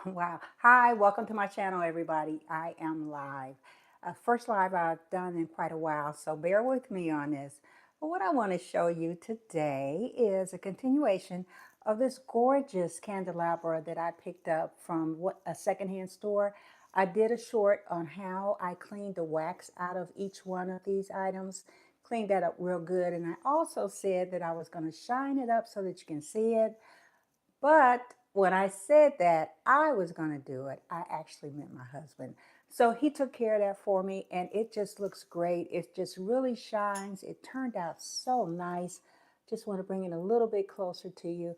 Wow. Hi, welcome to my channel, everybody. I am live. First live I've done in quite a while, so bear with me on this. But what I want to show you today is a continuation of this gorgeous candelabra that I picked up from a secondhand store. I did a short on how I cleaned the wax out of each one of these items, cleaned that up real good, and I also said that I was going to shine it up so that you can see it. But when I said that I was going to do it, I actually meant my husband. So he took care of that for me, and it just looks great. It just really shines. It turned out so nice. Just want to bring it a little bit closer to you.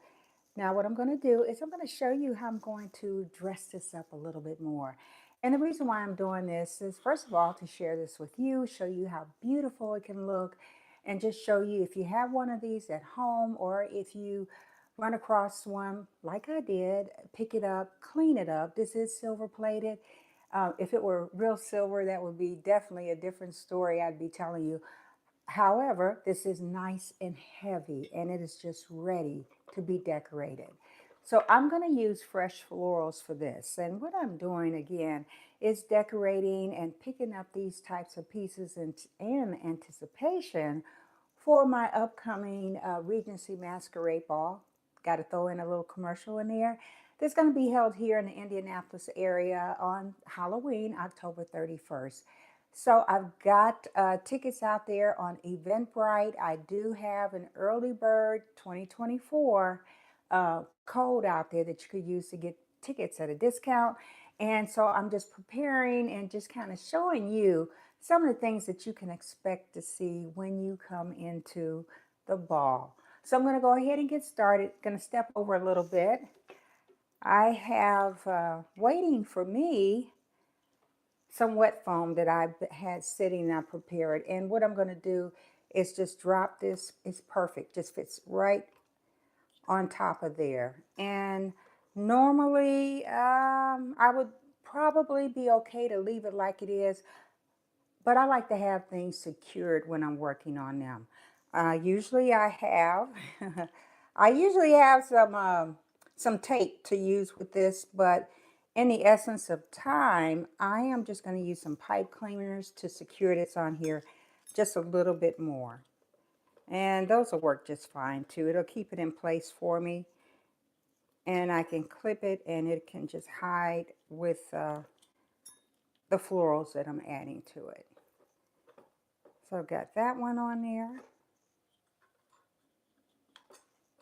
Now, what I'm going to do is I'm going to show you how I'm going to dress this up a little bit more. And the reason why I'm doing this is, first of all, to share this with you, show you how beautiful it can look, and just show you if you have one of these at home or if you run across one like I did, pick it up, clean it up. This is silver plated. If it were real silver, that would be definitely a different story I'd be telling you. However, this is nice and heavy and it is just ready to be decorated. So I'm going to use fresh florals for this. And what I'm doing again is decorating and picking up these types of pieces in anticipation for my upcoming Regency Masquerade Ball. Got to throw in a little commercial in there. That's going to be held here in the Indianapolis area on Halloween, October 31st. So I've got tickets out there on Eventbrite. I do have an early bird 2024 code out there that you could use to get tickets at a discount. And so I'm just preparing and just kind of showing you some of the things that you can expect to see when you come into the ball. So I'm going to go ahead and get started. Going to step over a little bit. I have waiting for me some wet foam that I had sitting and I prepared. And what I'm going to do is just drop this. It's perfect. Just fits right on top of there. And normally I would probably be okay to leave it like it is, but I like to have things secured when I'm working on them. Usually I have, I usually have some tape to use with this, but in the essence of time, I am just going to use some pipe cleaners to secure this on here just a little bit more. And those will work just fine too. It'll keep it in place for me. And I can clip it and it can just hide with the florals that I'm adding to it. So I've got that one on there.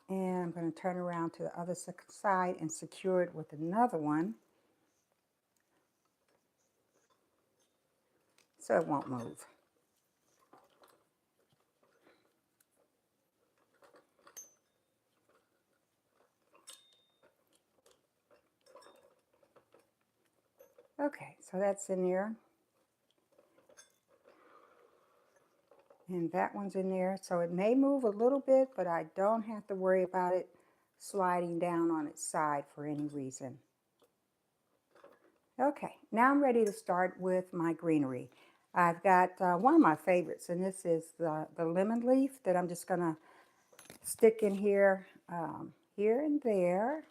And I'm going to turn around to the other side and secure it with another one so it won't move. Okay, so that's in there. And that one's in there. So it may move a little bit, but I don't have to worry about it sliding down on its side for any reason. Okay, now I'm ready to start with my greenery. I've got one of my favorites, and this is the lemon leaf that I'm just going to stick in here, here and there.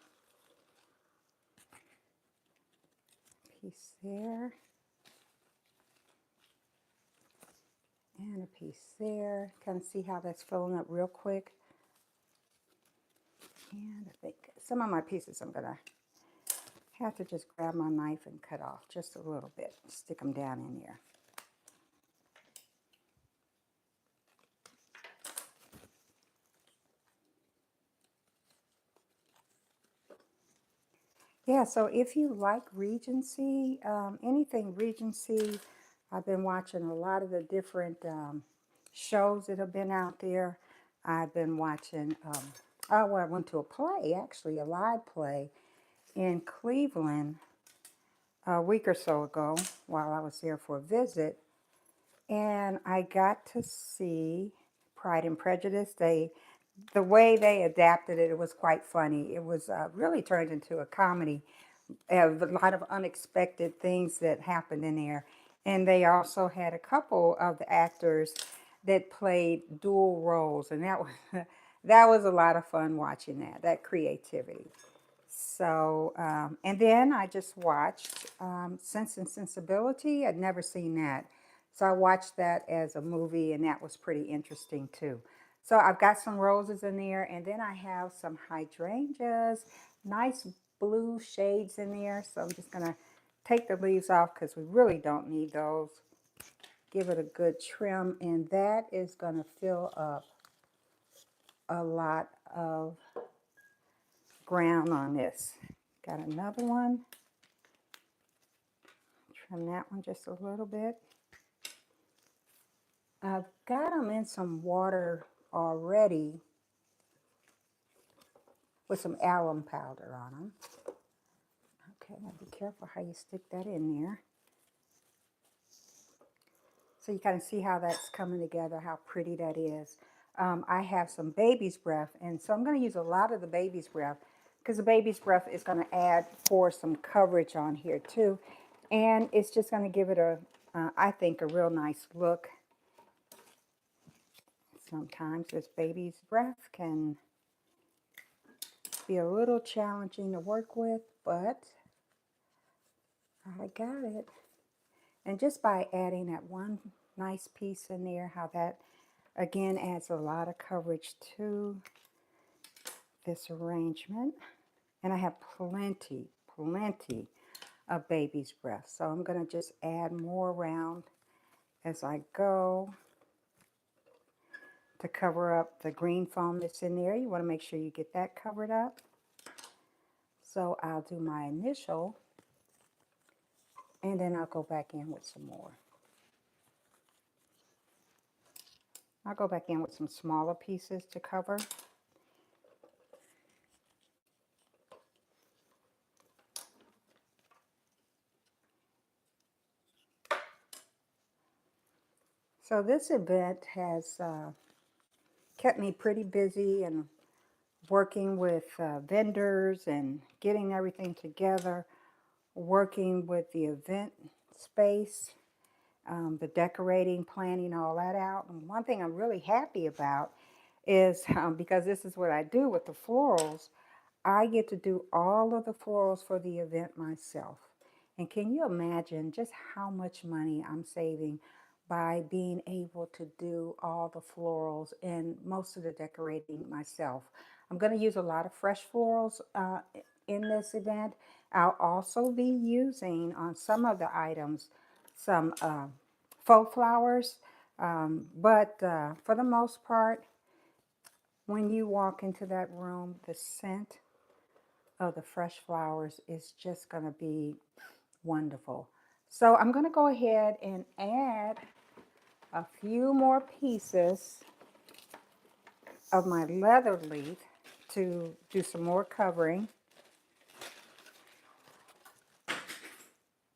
Piece there. And a piece there. Kind of see how that's filling up real quick. And I think some of my pieces I'm going to have to just grab my knife and cut off just a little bit. Stick them down in there. Yeah, so if you like Regency, anything Regency, I've been watching a lot of the different shows that have been out there. I've been watching, oh, well, I went to a play, actually, a live play in Cleveland a week or so ago while I was there for a visit. And I got to see Pride and Prejudice. The way they adapted it, it was quite funny. It was really turned into a comedy. A lot of unexpected things that happened in there. And they also had a couple of the actors that played dual roles. And that was, that was a lot of fun watching that creativity. So, and then I just watched Sense and Sensibility. I'd never seen that. So I watched that as a movie, and that was pretty interesting too. So I've got some roses in there, and then I have some hydrangeas, nice blue shades in there. So I'm just going to take the leaves off because we really don't need those. Give it a good trim, and that is going to fill up a lot of ground on this. Got another one. Trim that one just a little bit. I've got them in some water already with some alum powder on them. Okay, now be careful how you stick that in there. So you kind of see how that's coming together, how pretty that is. I have some baby's breath, and so I'm going to use a lot of the baby's breath because the baby's breath is going to add for some coverage on here too. And it's just going to give it a, I think, a real nice look. Sometimes this baby's breath can be a little challenging to work with, but I got it. And just by adding that one nice piece in there, how that again adds a lot of coverage to this arrangement. And I have plenty of baby's breath. So I'm going to just add more around as I go to cover up the green foam that's in there. You want to make sure you get that covered up. So I'll do my initial, and then I'll go back in with some more. I'll go back in with some smaller pieces to cover. So this event has kept me pretty busy and working with vendors and getting everything together, working with the event space, the decorating, planning all that out. And one thing I'm really happy about is because this is what I do with the florals, I get to do all of the florals for the event myself. And can you imagine just how much money I'm saving by being able to do all the florals and most of the decorating myself? I'm going to use a lot of fresh florals in this event. I'll also be using on some of the items some faux flowers, but for the most part, when you walk into that room, the scent of the fresh flowers is just going to be wonderful. So I'm going to go ahead and add a few more pieces of my leather leaf to do some more covering.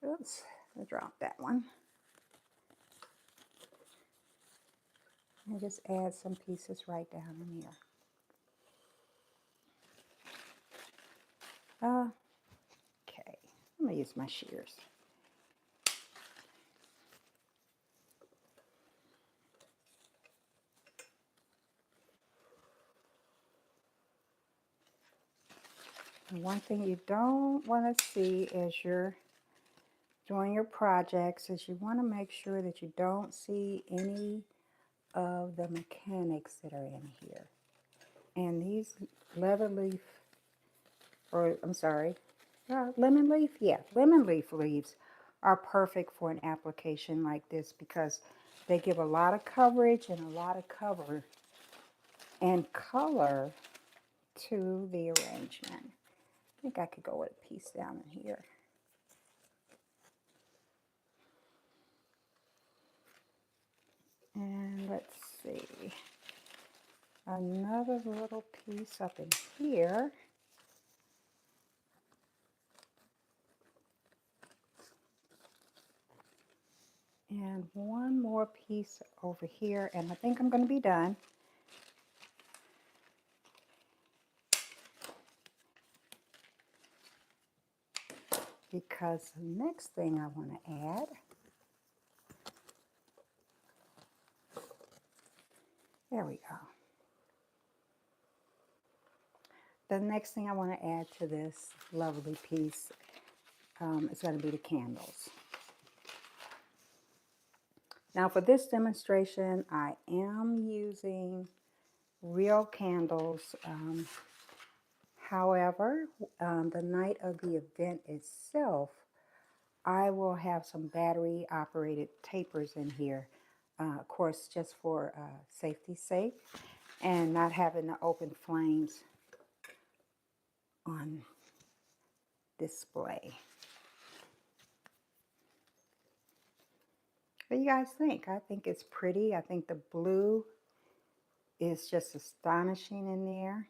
Oops, I dropped that one. And just add some pieces right down in here. Okay, I'm going to use my shears. And one thing you don't want to see as you're doing your projects is you want to make sure that you don't see any of the mechanics that are in here. And these leather leaf, or I'm sorry, lemon leaf? Yeah, lemon leaf leaves are perfect for an application like this because they give a lot of coverage and a lot of cover and color to the arrangement. I think I could go with a piece down in here. And let's see, another little piece up in here. And one more piece over here, and I think I'm going to be done. Because the next thing I want to add there we go. the next thing I want to add to this lovely piece is going to be the candles. Now for this demonstration, I am using real candles. However, the night of the event itself, I will have some battery operated tapers in here. Of course, just for safety's sake and not having the open flames on display. What do you guys think? I think it's pretty. I think the blue is just astonishing in there.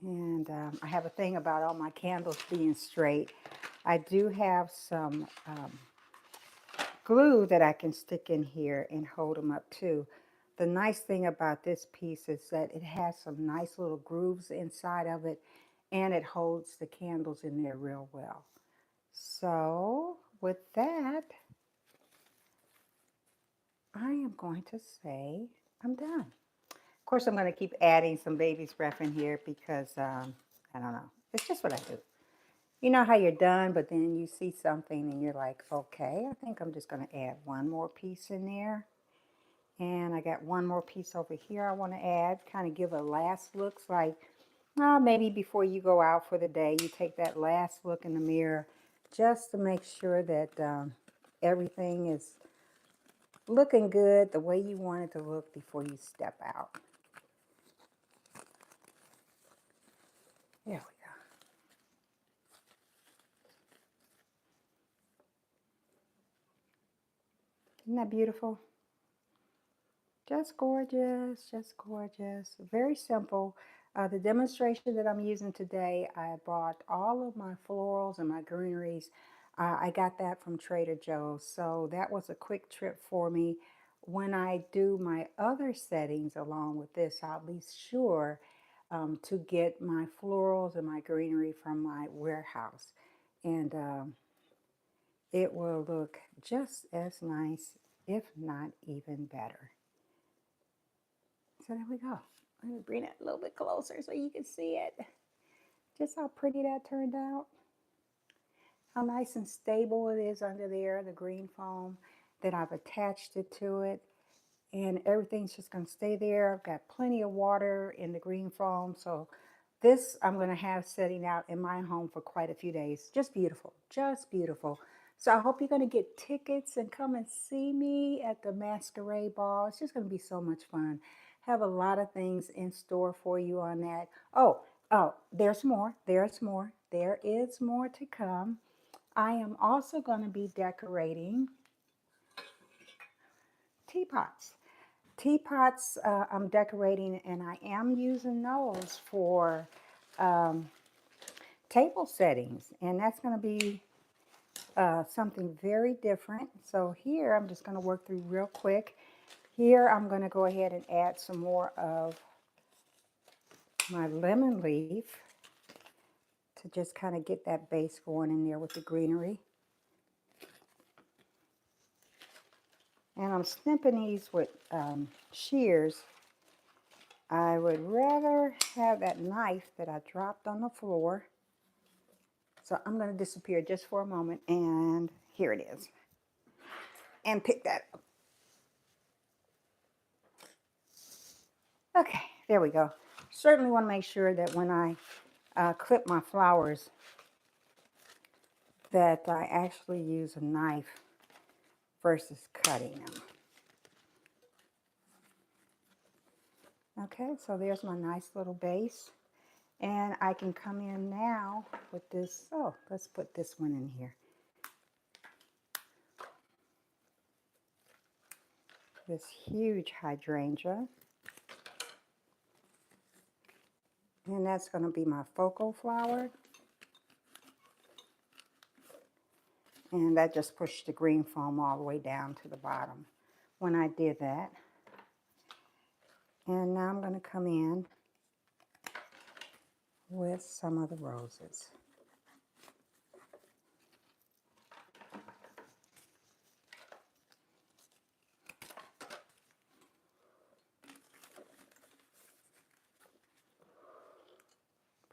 And I have a thing about all my candles being straight. I do have some glue that I can stick in here and hold them up too. The nice thing about this piece is that it has some nice little grooves inside of it, and it holds the candles in there real well. So with that, I am going to say I'm done. Of course, I'm going to keep adding some baby's breath in here because, I don't know, it's just what I do. You know how you're done, but then you see something and you're like, okay, I think I'm just going to add one more piece in there. And I got one more piece over here I want to add, kind of give a last look. Like, maybe before you go out for the day, you take that last look in the mirror just to make sure that everything is looking good the way you want it to look before you step out. There we go. Isn't that beautiful? Just gorgeous, just gorgeous. Very simple. The demonstration that I'm using today, I bought all of my florals and my greeneries. I got that from Trader Joe's, so that was a quick trip for me. When I do my other settings along with this, I'll be sure to get my florals and my greenery from my warehouse. And it will look just as nice, if not even better. So there we go. Let me bring it a little bit closer so you can see it. Just how pretty that turned out. How nice and stable it is under there, the green foam that I've attached it to it. And everything's just going to stay there. I've got plenty of water in the green foam. So this I'm going to have setting out in my home for quite a few days. Just beautiful. Just beautiful. So I hope you're going to get tickets and come and see me at the masquerade ball. It's just going to be so much fun. Have a lot of things in store for you on that. Oh, there's more. There's more. There is more to come. I am also going to be decorating teapots. Teapots I'm decorating, and I am using those for table settings, and that's going to be something very different. So here I'm just going to work through real quick. Here I'm going to go ahead and add some more of my lemon leaf to just kind of get that base going in there with the greenery. And I'm snipping these with shears. I would rather have that knife that I dropped on the floor. So I'm going to disappear just for a moment, and here it is. And pick that up. Okay, there we go. Certainly want to make sure that when I clip my flowers that I actually use a knife versus cutting them. Okay, so there's my nice little base. And I can come in now with this. Oh, let's put this one in here. This huge hydrangea. And that's going to be my focal flower. And that just pushed the green foam all the way down to the bottom when I did that. And now I'm going to come in with some of the roses.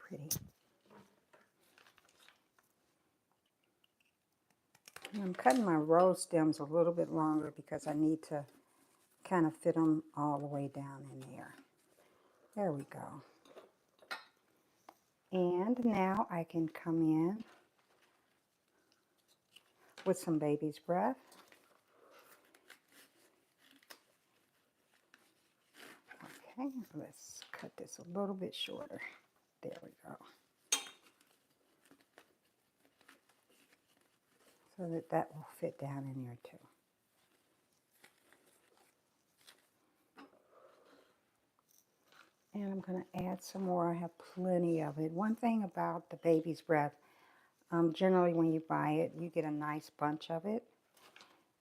pretty. And I'm cutting my rose stems a little bit longer because I need to kind of fit them all the way down in there. There we go. And now I can come in with some baby's breath. Okay, let's cut this a little bit shorter. There we go. So that that will fit down in there too. And I'm going to add some more. I have plenty of it. One thing about the baby's breath, generally when you buy it, you get a nice bunch of it.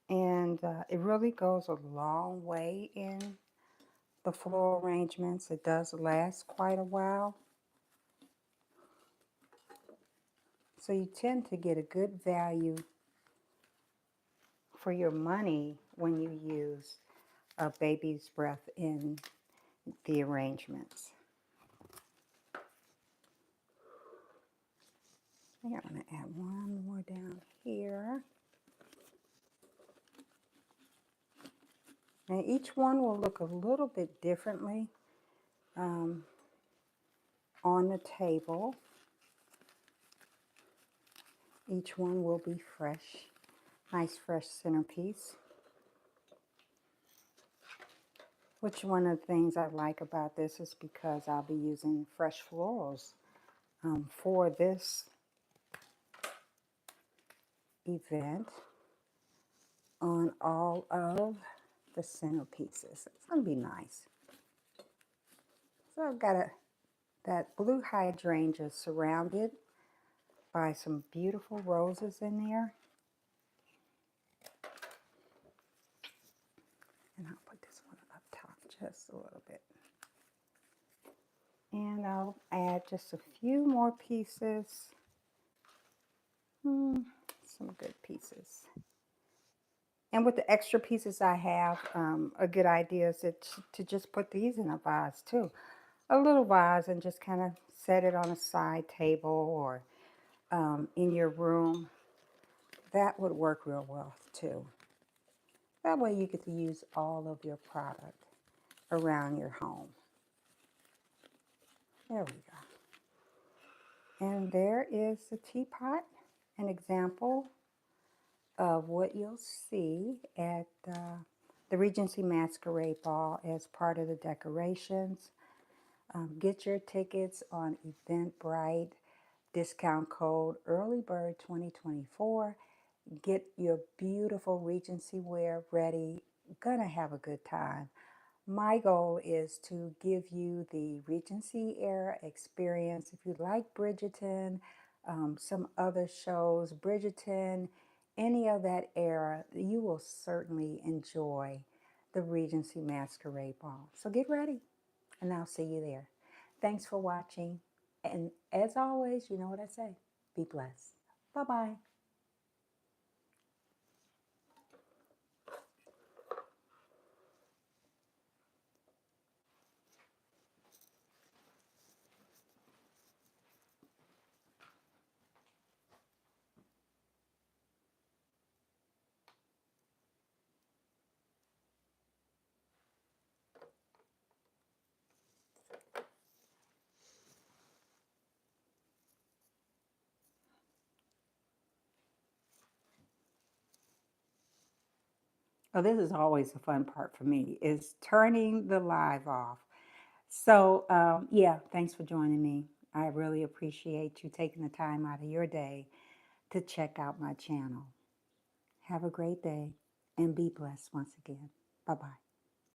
And it really goes a long way in the floral arrangements. It does last quite a while. So you tend to get a good value for your money when you use a baby's breath in the arrangements. I think I'm going to add one more down here. And each one will look a little bit differently on the table. Each one will be fresh, nice fresh centerpiece. Which one of the things I like about this is because I'll be using fresh florals for this event on all of the centerpieces. It's going to be nice. So I've got that blue hydrangea surrounded by some beautiful roses in there. And I'll put this one up top just a little bit. And I'll add just a few more pieces. Some good pieces. And with the extra pieces I have, a good idea is to just put these in a vase too. A little vase, and just kind of set it on a side table or in your room. That would work real well too. That way you get to use all of your product around your home. There we go. And there is the teapot, an example of what you'll see at the Regency Masquerade Ball as part of the decorations. Get your tickets on Eventbrite, discount code EARLYBIRD 2024. Get your beautiful Regency wear ready. Gonna have a good time. My goal is to give you the Regency era experience. If you like Bridgerton, some other shows, Bridgerton, any of that era, you will certainly enjoy the Regency Masquerade Ball. So get ready, and I'll see you there. Thanks for watching. And as always, you know what I say, be blessed. Bye-bye. Oh, this is always the fun part for me, is turning the live off. So, yeah, thanks for joining me. I really appreciate you taking the time out of your day to check out my channel. Have a great day and be blessed once again. Bye-bye.